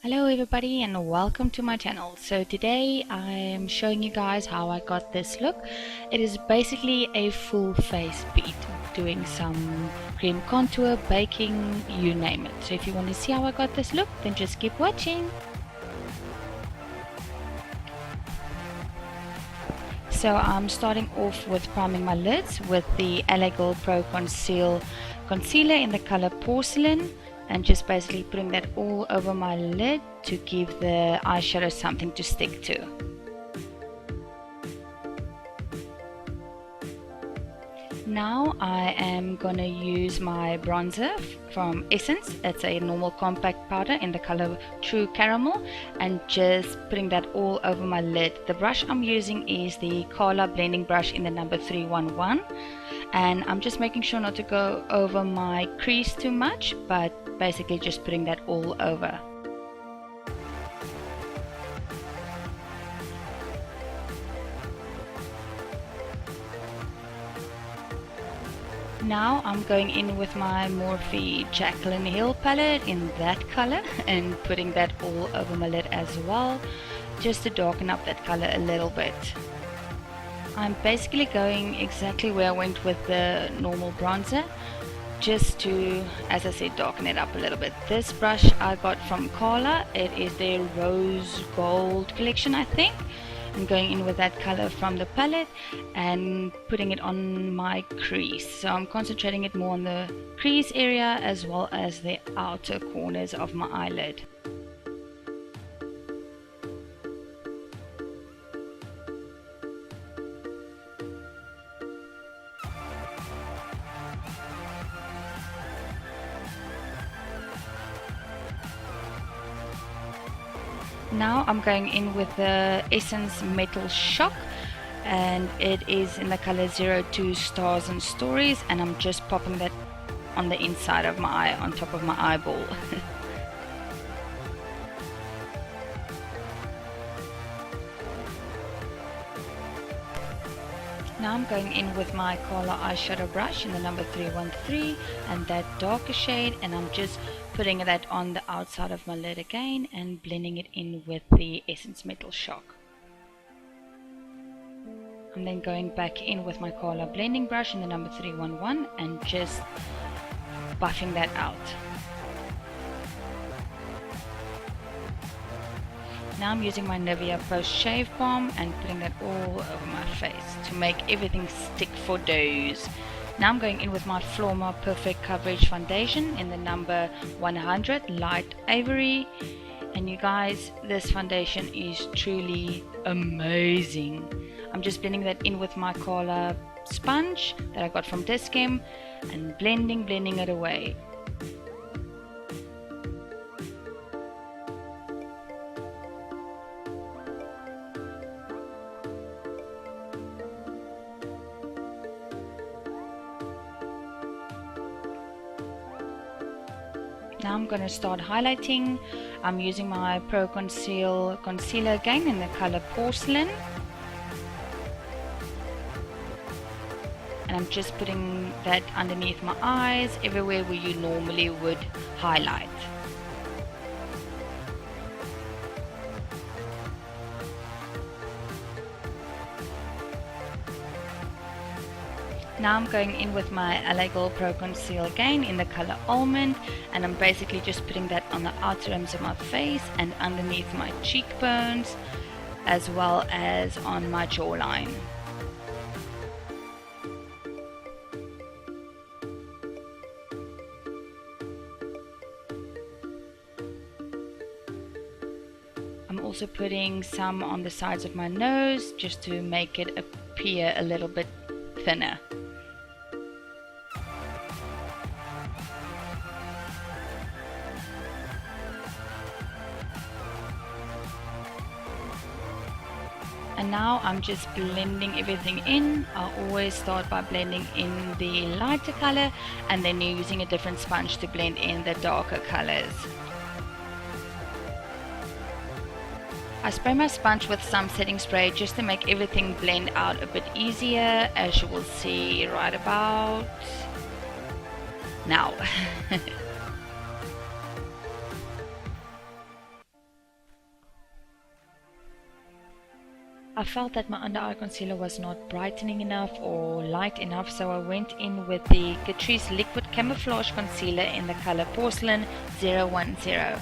Hello everybody and welcome to my channel. So today I'm showing you guys how I got this look. It is basically a full face beat, doing some cream contour, baking, you name it. So if you want to see how I got this look, then just keep watching. So I'm starting off with priming my lids with the LA Gold Pro Concealer in the color Porcelain, and just basically putting that all over my lid to give the eyeshadow something to stick to. Now I am gonna use my bronzer from Essence. It's a normal compact powder in the color True Caramel, and just putting that all over my lid. The brush I'm using is the Color blending brush in the number 311, and I'm just making sure not to go over my crease too much, but basically just putting that all over. Now I'm going in with my Morphe Jaclyn Hill palette in that color and putting that all over my lid as well, just to darken up that color a little bit. I'm basically going exactly where I went with the normal bronzer, just to, as I said, darken it up a little bit. This brush I got from Carla. It is their Rose Gold collection, I think. I'm going in with that color from the palette and putting it on my crease. So I'm concentrating it more on the crease area as well as the outer corners of my eyelid. Now I'm going in with the Essence Metal Shock, and it is in the color 02 Stars and Stories, and I'm just popping that on the inside of my eye, on top of my eyeball. Now I'm going in with my Color eyeshadow brush in the number 313 and that darker shade, and I'm just putting that on the outside of my lid again and blending it in with the Essence Metal Shock. I'm then going back in with my Color blending brush in the number 311 and just buffing that out. Now I'm using my Nivea Post Shave Balm and putting that all over my face to make everything stick for days. Now I'm going in with my Florma Perfect Coverage Foundation in the number 100 Light Ivory. And you guys, this foundation is truly amazing. I'm just blending that in with my Color sponge that I got from Discam and blending it away. Now I'm going to start highlighting. I'm using my Pro Conceal Concealer again in the color Porcelain. And I'm just putting that underneath my eyes, everywhere where you normally would highlight. Now I'm going in with my LA Gold Pro Conceal again in the color Almond, and I'm basically just putting that on the outer rims of my face and underneath my cheekbones as well as on my jawline. I'm also putting some on the sides of my nose just to make it appear a little bit thinner. And now I'm just blending everything in. I always start by blending in the lighter color and then using a different sponge to blend in the darker colors. I spray my sponge with some setting spray just to make everything blend out a bit easier, as you will see right about now. I felt that my under eye concealer was not brightening enough or light enough, so I went in with the Catrice Liquid Camouflage Concealer in the color Porcelain 010.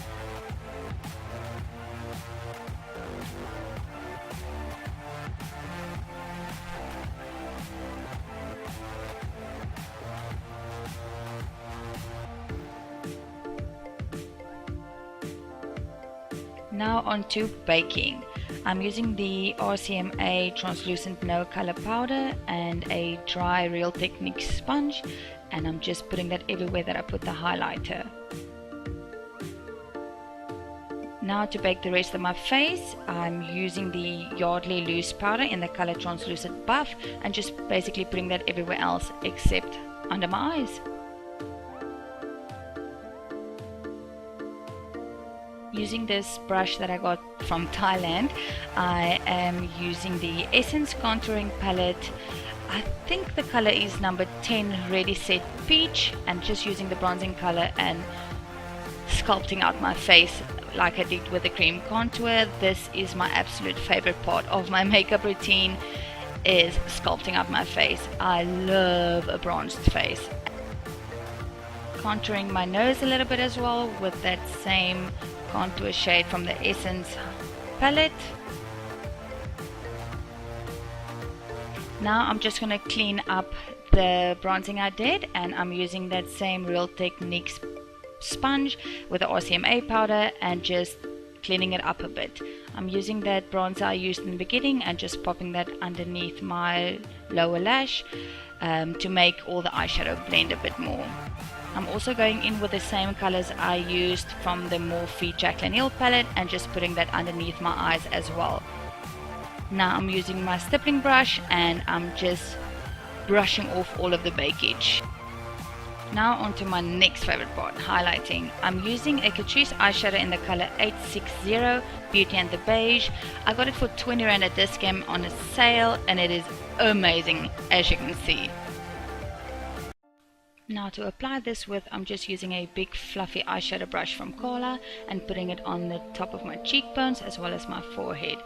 Now on to baking. I'm using the RCMA translucent no color powder and a dry Real Techniques sponge, and I'm just putting that everywhere that I put the highlighter. Now to bake the rest of my face, I'm using the Yardley loose powder in the color translucent buff and just basically putting that everywhere else except under my eyes. Using this brush that I got from Thailand, I am using the Essence contouring palette. I think the color is number 10 Ready Set Peach, and just using the bronzing color and sculpting out my face like I did with the cream contour. This is my absolute favorite part of my makeup routine, is sculpting out my face. I love a bronzed face. Contouring my nose a little bit as well with that same contour shade from the Essence palette. Now I'm just going to clean up the bronzing I did, and I'm using that same Real Techniques sponge with the RCMA powder and just cleaning it up a bit. I'm using that bronzer I used in the beginning and just popping that underneath my lower lash to make all the eyeshadow blend a bit more. I'm also going in with the same colors I used from the Morphe Jaclyn Nail palette and just putting that underneath my eyes as well. Now I'm using my stippling brush and I'm just brushing off all of the bakage. Now onto my next favorite part, highlighting. I'm using a Catrice eyeshadow in the color 860, Beauty and the Beige. I got it for 20 Rand at discount on a sale and it is amazing, as you can see. Now to apply this with, I'm just using a big fluffy eyeshadow brush from Carla and putting it on the top of my cheekbones as well as my forehead.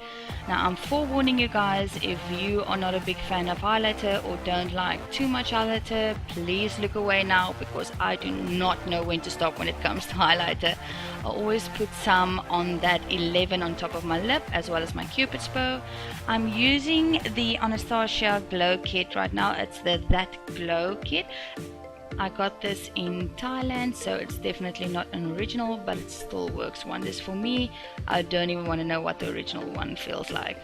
Now I'm forewarning you guys, if you are not a big fan of highlighter or don't like too much highlighter, please look away now, because I do not know when to stop when it comes to highlighter. I always put some on that 11 on top of my lip as well as my Cupid's bow. I'm using the Anastasia Glow Kit right now. It's the That Glow Kit. I got this in Thailand, so it's definitely not an original, but it still works wonders for me. I don't even want to know what the original one feels like.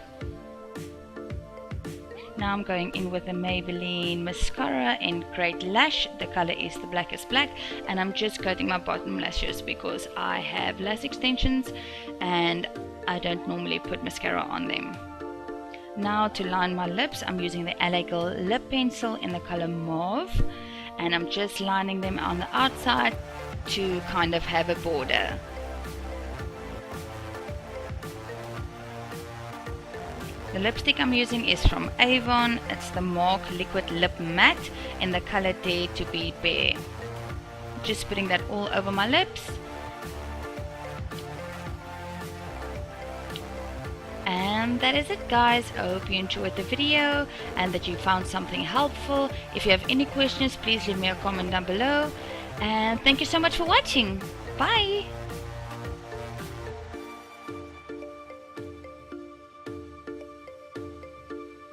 Now I'm going in with a Maybelline mascara in Great Lash. The color is the Blackest Black, and I'm just coating my bottom lashes because I have lash extensions and I don't normally put mascara on them. Now to line my lips, I'm using the LA Girl lip pencil in the color Mauve, and I'm just lining them on the outside to kind of have a border. The lipstick I'm using is from Avon. It's the MAC Liquid Lip Matte in the color Dare to Be Bare. Just putting that all over my lips. And that is it, guys. I hope you enjoyed the video and that you found something helpful. If you have any questions, please leave me a comment down below. And thank you so much for watching. Bye!